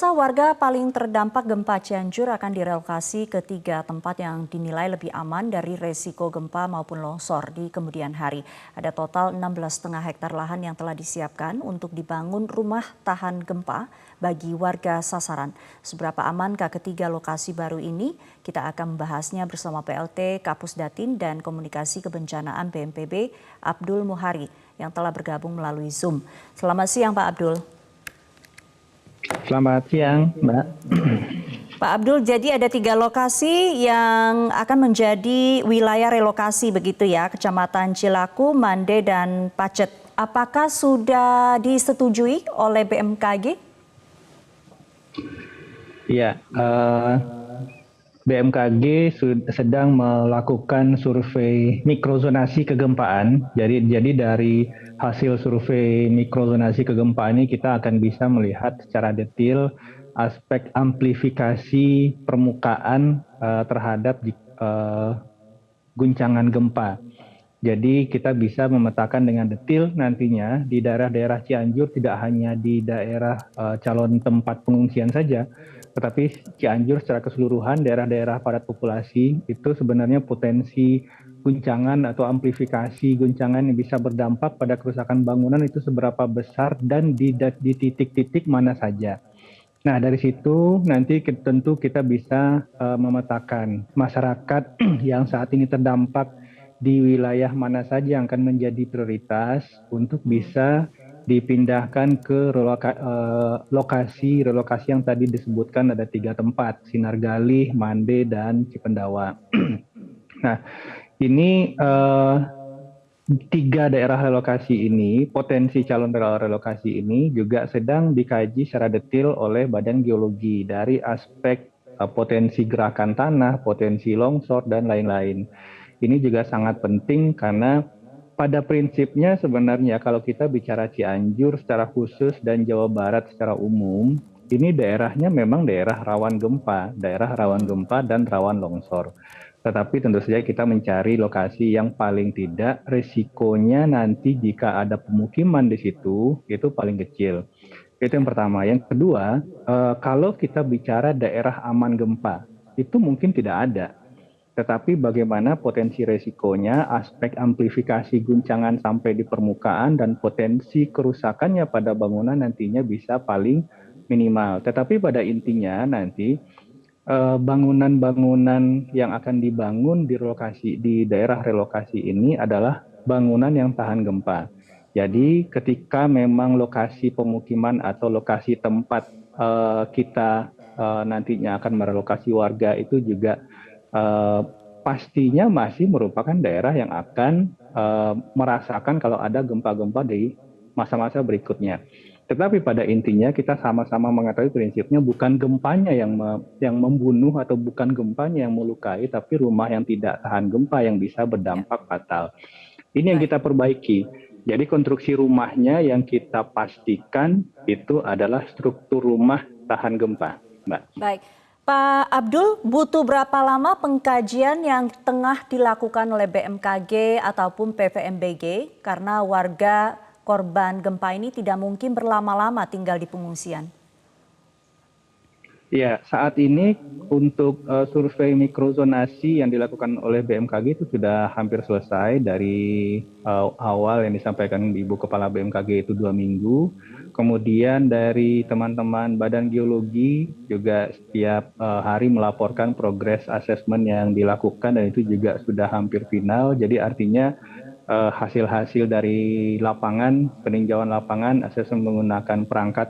Pemirsa, warga paling terdampak gempa Cianjur akan direlokasi ke 3 tempat yang dinilai lebih aman dari resiko gempa maupun longsor di kemudian hari. Ada total 16,5 hektar lahan yang telah disiapkan untuk dibangun rumah tahan gempa bagi warga sasaran. Seberapa amankah ketiga lokasi baru ini? Kita akan membahasnya bersama PLT Kapus Datin dan Komunikasi Kebencanaan BNPB Abdul Muhari yang telah bergabung melalui Zoom. Selamat siang Pak Abdul. Selamat siang, Mbak. Pak Abdul, jadi ada 3 lokasi yang akan menjadi wilayah relokasi begitu ya, Kecamatan Cilaku, Mande, dan Pacet. Apakah sudah disetujui oleh BMKG? Ya, BMKG sedang melakukan survei mikrozonasi kegempaan. Jadi dari hasil survei mikrozonasi kegempaan ini kita akan bisa melihat secara detail aspek amplifikasi permukaan terhadap guncangan gempa. Jadi kita bisa memetakan dengan detail nantinya di daerah-daerah Cianjur, tidak hanya di daerah calon tempat pengungsian saja, tetapi Cianjur secara keseluruhan daerah-daerah padat populasi itu sebenarnya potensi guncangan atau amplifikasi guncangan yang bisa berdampak pada kerusakan bangunan itu seberapa besar dan di titik-titik mana saja. Nah, dari situ nanti tentu kita bisa memetakan masyarakat yang saat ini terdampak di wilayah mana saja yang akan menjadi prioritas untuk bisa dipindahkan ke lokasi yang tadi disebutkan ada 3 tempat, Sinargali, Mande, dan Cipendawa. Nah, ini 3 daerah relokasi ini, potensi calon relokasi ini juga sedang dikaji secara detail oleh Badan Geologi dari aspek potensi gerakan tanah, potensi longsor, dan lain-lain. Ini juga sangat penting karena pada prinsipnya sebenarnya kalau kita bicara Cianjur secara khusus dan Jawa Barat secara umum, ini daerahnya memang daerah rawan gempa dan rawan longsor. Tetapi tentu saja kita mencari lokasi yang paling tidak risikonya nanti jika ada pemukiman di situ itu paling kecil. Itu yang pertama. Yang kedua, kalau kita bicara daerah aman gempa, itu mungkin tidak ada. Tetapi bagaimana potensi resikonya, aspek amplifikasi guncangan sampai di permukaan, dan potensi kerusakannya pada bangunan nantinya bisa paling minimal. Tetapi pada intinya nanti bangunan-bangunan yang akan dibangun di daerah relokasi ini adalah bangunan yang tahan gempa. Jadi ketika memang lokasi pemukiman atau lokasi tempat kita nantinya akan merelokasi warga itu juga pastinya masih merupakan daerah yang akan merasakan kalau ada gempa-gempa di masa-masa berikutnya. Tetapi pada intinya kita sama-sama mengetahui prinsipnya bukan gempanya yang membunuh atau bukan gempanya yang melukai, tapi rumah yang tidak tahan gempa yang bisa berdampak fatal. Ini yang kita perbaiki. Jadi konstruksi rumahnya yang kita pastikan itu adalah struktur rumah tahan gempa, Mbak. Baik. Pak Abdul, butuh berapa lama pengkajian yang tengah dilakukan oleh BMKG ataupun PVMBG karena warga korban gempa ini tidak mungkin berlama-lama tinggal di pengungsian? Ya, saat ini untuk survei mikrozonasi yang dilakukan oleh BMKG itu sudah hampir selesai dari awal yang disampaikan Ibu Kepala BMKG itu 2 minggu. Kemudian dari teman-teman Badan Geologi juga setiap hari melaporkan progres asesmen yang dilakukan dan itu juga sudah hampir final. Jadi artinya hasil-hasil dari lapangan, peninjauan lapangan, asesmen menggunakan perangkat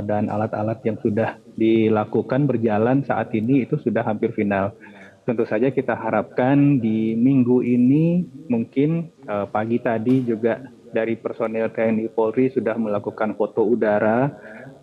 dan alat-alat yang sudah dilakukan berjalan saat ini itu sudah hampir final. Tentu saja kita harapkan di minggu ini mungkin pagi tadi juga dari personil TNI Polri sudah melakukan foto udara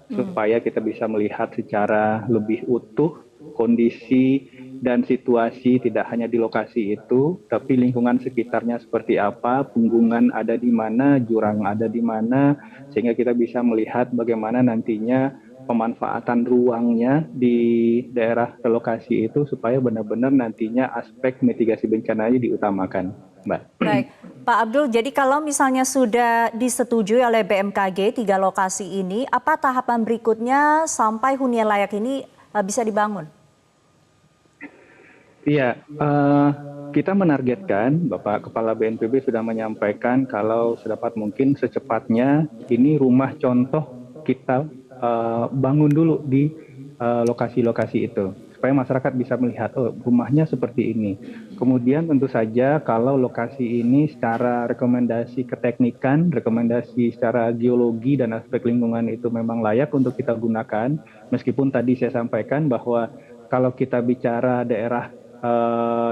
supaya kita bisa melihat secara lebih utuh kondisi dan situasi tidak hanya di lokasi itu, tapi lingkungan sekitarnya seperti apa, punggungan ada di mana, jurang ada di mana, sehingga kita bisa melihat bagaimana nantinya pemanfaatan ruangnya di daerah relokasi itu supaya benar-benar nantinya aspek mitigasi bencananya diutamakan, Mbak. Baik, Pak Abdul, jadi kalau misalnya sudah disetujui oleh BMKG 3 lokasi ini, apa tahapan berikutnya sampai hunian layak ini bisa dibangun? Iya, kita menargetkan, Bapak Kepala BNPB sudah menyampaikan kalau sedapat mungkin secepatnya ini rumah contoh kita bangun dulu di lokasi-lokasi itu, supaya masyarakat bisa melihat, oh rumahnya seperti ini. Kemudian tentu saja kalau lokasi ini secara rekomendasi keteknikan, rekomendasi secara geologi dan aspek lingkungan itu memang layak untuk kita gunakan, meskipun tadi saya sampaikan bahwa kalau kita bicara daerah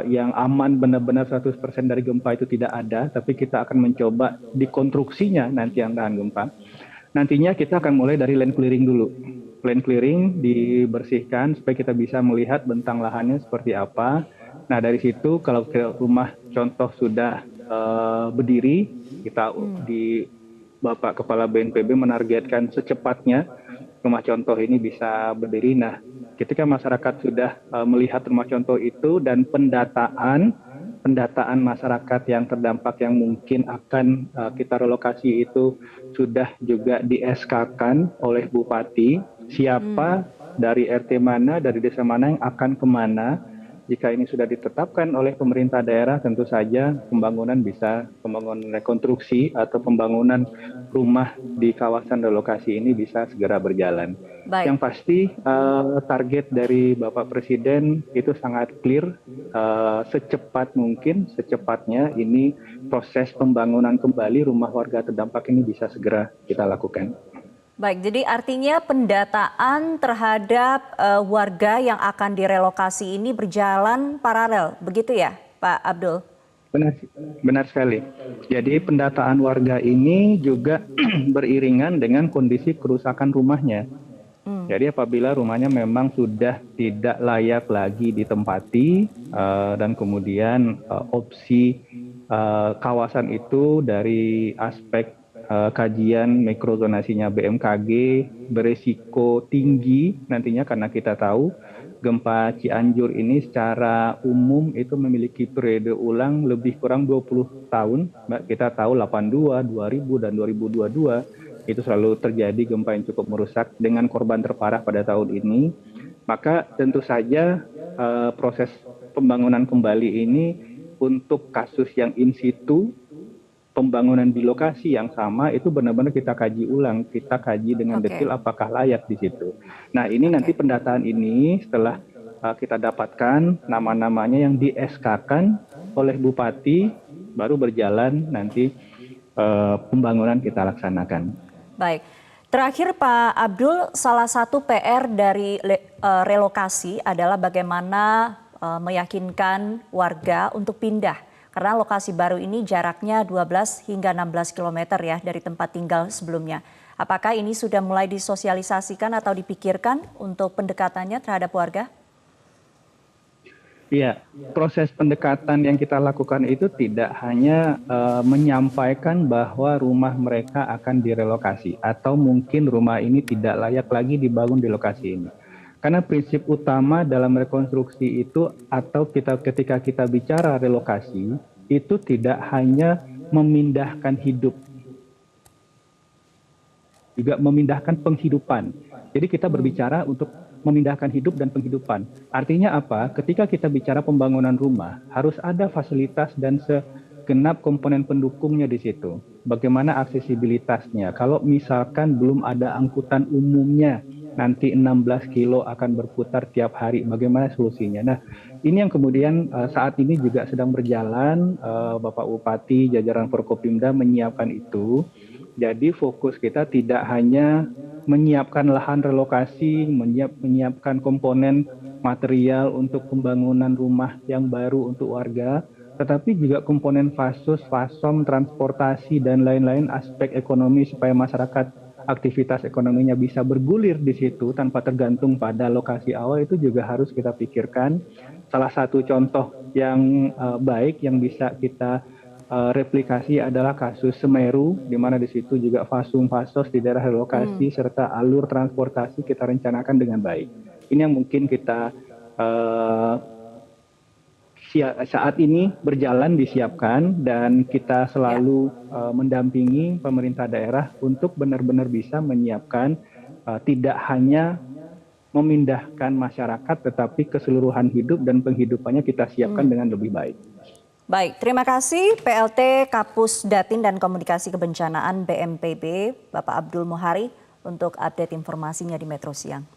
yang aman benar-benar 100% dari gempa itu tidak ada, tapi kita akan mencoba dikonstruksinya nanti yang tahan gempa. Nantinya kita akan mulai dari land clearing dulu. Land clearing dibersihkan supaya kita bisa melihat bentang lahannya seperti apa. Nah dari situ kalau rumah contoh sudah berdiri, kita di Bapak Kepala BNPB menargetkan secepatnya rumah contoh ini bisa berdiri. Nah, ketika masyarakat sudah melihat rumah contoh itu dan pendataan masyarakat yang terdampak yang mungkin akan kita relokasi itu sudah juga di SK-kan oleh Bupati, siapa dari RT mana, dari desa mana yang akan kemana. Jika ini sudah ditetapkan oleh pemerintah daerah, tentu saja pembangunan rekonstruksi atau pembangunan rumah di kawasan relokasi ini bisa segera berjalan. Baik. Yang pasti target dari Bapak Presiden itu sangat clear, secepat mungkin, secepatnya ini proses pembangunan kembali rumah warga terdampak ini bisa segera kita lakukan. Baik, jadi artinya pendataan terhadap warga yang akan direlokasi ini berjalan paralel, begitu ya Pak Abdul? Benar sekali. Jadi pendataan warga ini juga beriringan dengan kondisi kerusakan rumahnya. Jadi apabila rumahnya memang sudah tidak layak lagi ditempati dan kemudian opsi kawasan itu dari aspek kajian mikrozonasinya BMKG beresiko tinggi nantinya, karena kita tahu gempa Cianjur ini secara umum itu memiliki periode ulang lebih kurang 20 tahun. Kita tahu 82, 2000, dan 2022 itu selalu terjadi gempa yang cukup merusak dengan korban terparah pada tahun ini. Maka tentu saja proses pembangunan kembali ini untuk kasus yang in situ, pembangunan di lokasi yang sama itu benar-benar kita kaji ulang, kita kaji dengan detail apakah layak di situ. Nah ini nanti pendataan ini setelah kita dapatkan nama-namanya yang di SK-kan oleh Bupati, baru berjalan nanti pembangunan kita laksanakan. Baik, terakhir Pak Abdul, salah satu PR dari relokasi adalah bagaimana meyakinkan warga untuk pindah. Karena lokasi baru ini jaraknya 12 hingga 16 km ya dari tempat tinggal sebelumnya. Apakah ini sudah mulai disosialisasikan atau dipikirkan untuk pendekatannya terhadap warga? Iya, proses pendekatan yang kita lakukan itu tidak hanya menyampaikan bahwa rumah mereka akan direlokasi atau mungkin rumah ini tidak layak lagi dibangun di lokasi ini. Karena prinsip utama dalam rekonstruksi itu atau ketika kita bicara relokasi itu tidak hanya memindahkan hidup, juga memindahkan penghidupan. Jadi kita berbicara untuk memindahkan hidup dan penghidupan. Artinya apa? Ketika kita bicara pembangunan rumah, harus ada fasilitas dan segenap komponen pendukungnya di situ. Bagaimana aksesibilitasnya? Kalau misalkan belum ada angkutan umumnya, nanti 16 kilo akan berputar tiap hari, bagaimana solusinya? Nah, ini yang kemudian saat ini juga sedang berjalan, Bapak Bupati, jajaran Forkopimda menyiapkan itu. Jadi fokus kita tidak hanya menyiapkan lahan relokasi, menyiapkan komponen material untuk pembangunan rumah yang baru untuk warga, tetapi juga komponen fasos, fasom, transportasi, dan lain-lain aspek ekonomi supaya masyarakat aktivitas ekonominya bisa bergulir di situ tanpa tergantung pada lokasi awal, itu juga harus kita pikirkan. Salah satu contoh yang baik yang bisa kita replikasi adalah kasus Semeru, di mana di situ juga fasum fasos di daerah relokasi serta alur transportasi kita rencanakan dengan baik. Ini yang mungkin kita saat ini berjalan disiapkan dan kita selalu mendampingi pemerintah daerah untuk benar-benar bisa menyiapkan tidak hanya memindahkan masyarakat tetapi keseluruhan hidup dan penghidupannya kita siapkan dengan lebih baik. Baik, terima kasih PLT Kapus Datin dan Komunikasi Kebencanaan BNPB Bapak Abdul Muhari untuk update informasinya di Metro Siang.